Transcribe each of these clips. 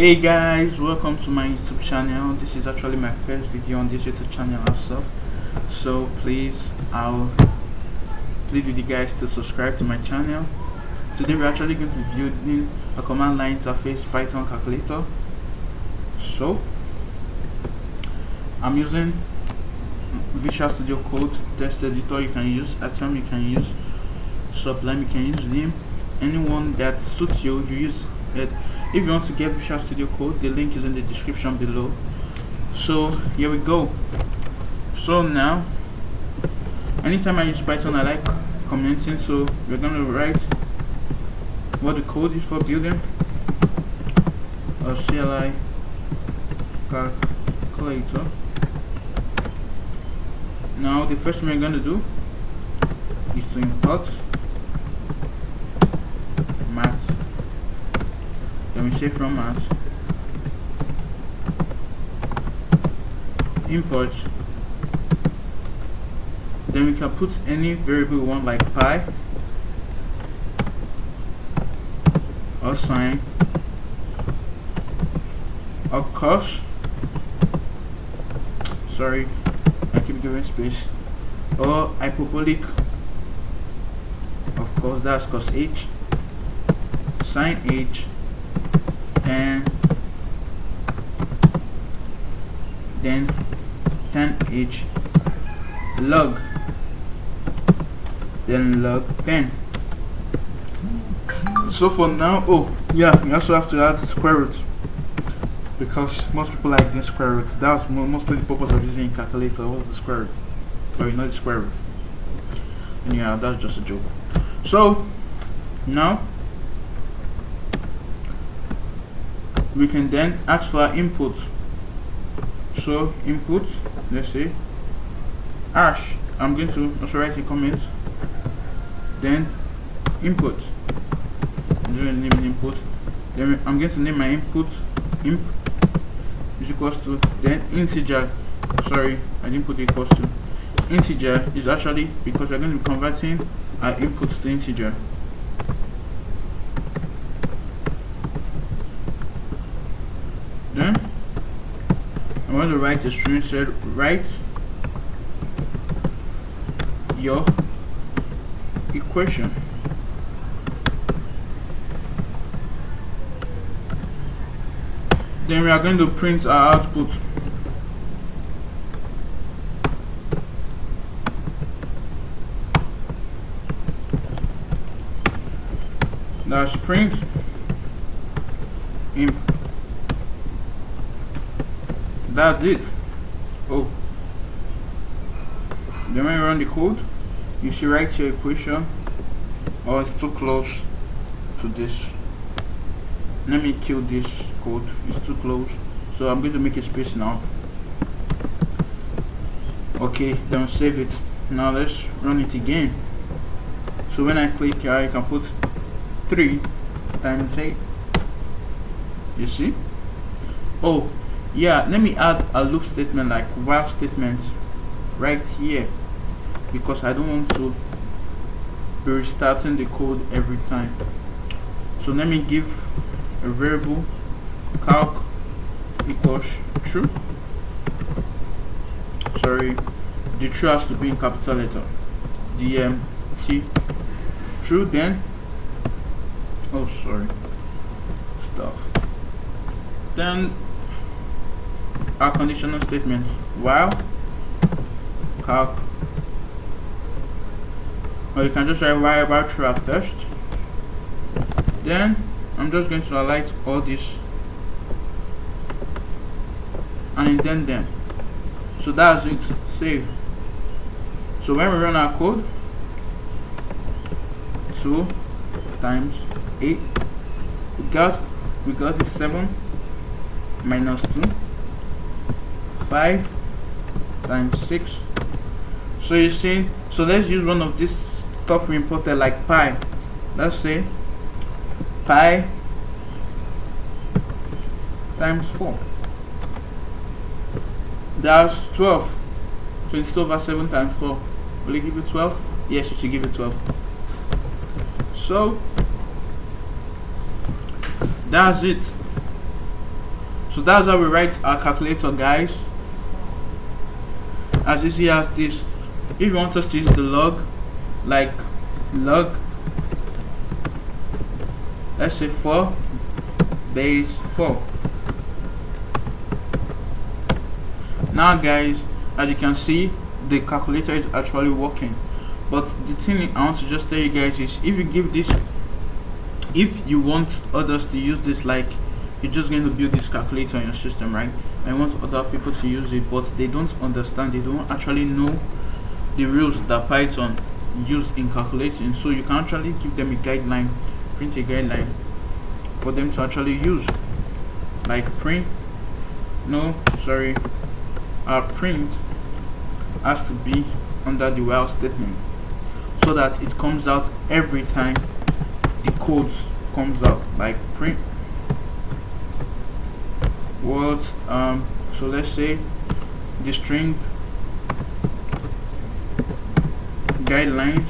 Hey guys, welcome to my YouTube channel. This is actually my first video on this YouTube channel also. So I'll plead with you guys to subscribe to my channel. Today we're actually going to be building a command line interface Python calculator. So I'm using Visual Studio Code text editor. You can use Atom, you can use Sublime, you can use Vim. Anyone that suits you, you use it. If you want to get Visual Studio Code, the link is in the description below. So here we go. So now, anytime I use Python, I like commenting. So we're going to write what the code is for building a CLI calculator. Now the first thing we're going to do is to import math. Then we say from math import. Then we can put any variable we want, like pi or sine or cos. Sorry, I keep giving space. Or hyperbolic. Of course, that's cos h, sine h, and then tan h, log, then log 10. So for now, oh yeah, you also have to add square root, because most people like the square root. That's mostly the purpose of using a calculator. What's the square root? Or you know the square root. And yeah, that's just a joke. So now we can then ask for our input. So input, let's say hash. I'm going to also write a comment. Then input. I'm going to name an input. Then I'm going to name my input imp is equals to, then integer. Sorry, I didn't put equals to. Integer is actually because we're going to be converting our inputs to integer. Then I'm going to write a string. Said write your equation. Then we are going to print our output. That's print imp. That's it. Oh, then when you run the code, you should write your equation. Oh, it's too close to this. Let me kill this code. It's too close, so I'm going to make a space now. Okay, then save it. Now let's run it again. So when I click here, I can put 3 times 8. You see? Oh yeah, let me add a loop statement, like while statements, right here, because I don't want to be restarting the code every time. So let me give a variable calc equals true. Sorry, the true has to be in capital letter. DMT true. Then oh sorry, stuff. Then our conditional statement, while calc, or you can just write while true at first. Then I'm just going to highlight all this and indent them. So that's it. Save. So when we run our code, 2 times 8, we got it 7 minus 2, 5 times 6. So you see, so let's use one of this stuff we imported, like pi. Let's say pi times 4. That's 12. 22 over 7 times 4. Will you give it 12? Yes, you should give it 12. So that's it. So that's how we write our calculator, guys. As easy as this. If you want us to use the log, like log, let's say 4 base 4. Now guys, as you can see, the calculator is actually working. But the thing I want to just tell you guys is, if you give this, if you want others to use this, like you're just going to build this calculator in your system, right, and want other people to use it, but they don't understand, they don't actually know the rules that Python use in calculating, so you can actually give them a guideline, print a guideline for them to actually use, like print has to be under the while statement, so that it comes out every time the code comes out, like print words. So let's say the string guidelines,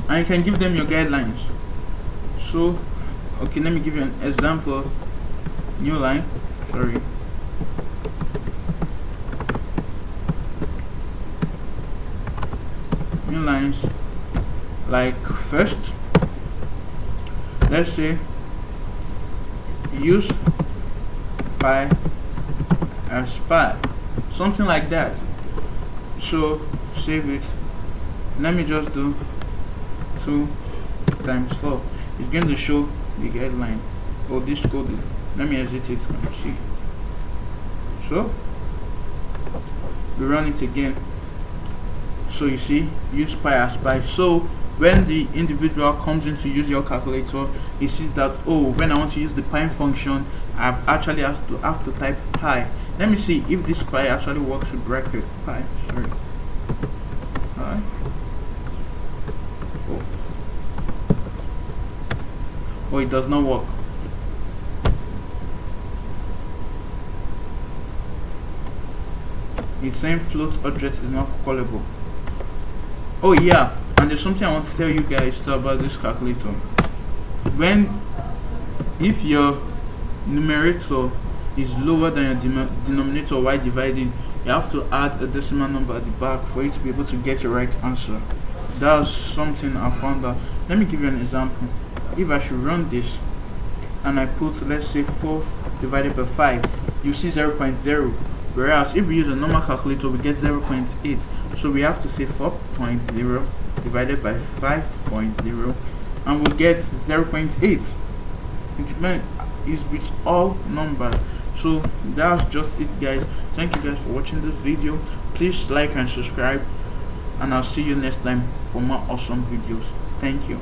and you can give them your guidelines. So okay, let me give you an example. New line, new lines, like first, let's say use pi as pi, something like that. So save it. Let me just do 2 times 4. It's going to show the guideline or this code. Let me exit it and see. So we run it again. So you see, use pi as pi. So when the individual comes in to use your calculator, he sees that, oh, when I want to use the pi function, I've actually have to type pi. Let me see if this pi actually works with bracket. Pi, pi 4. Oh, it does not work. It's saying float object is not callable. Oh yeah, and there's something I want to tell you guys about this calculator. If your numerator is lower than your denominator while dividing, you have to add a decimal number at the back for you to be able to get the right answer. That's something I found out. Let me give you an example. If I should run this and I put, let's say, 4 divided by 5, you see 0.0. Whereas if we use a normal calculator, we get 0.8. So we have to say 4.0 divided by 5.0, and we'll get 0.8. It is with all numbers. So that's just it, guys. Thank you guys for watching this video. Please like and subscribe, and I'll see you next time for more awesome videos. Thank you.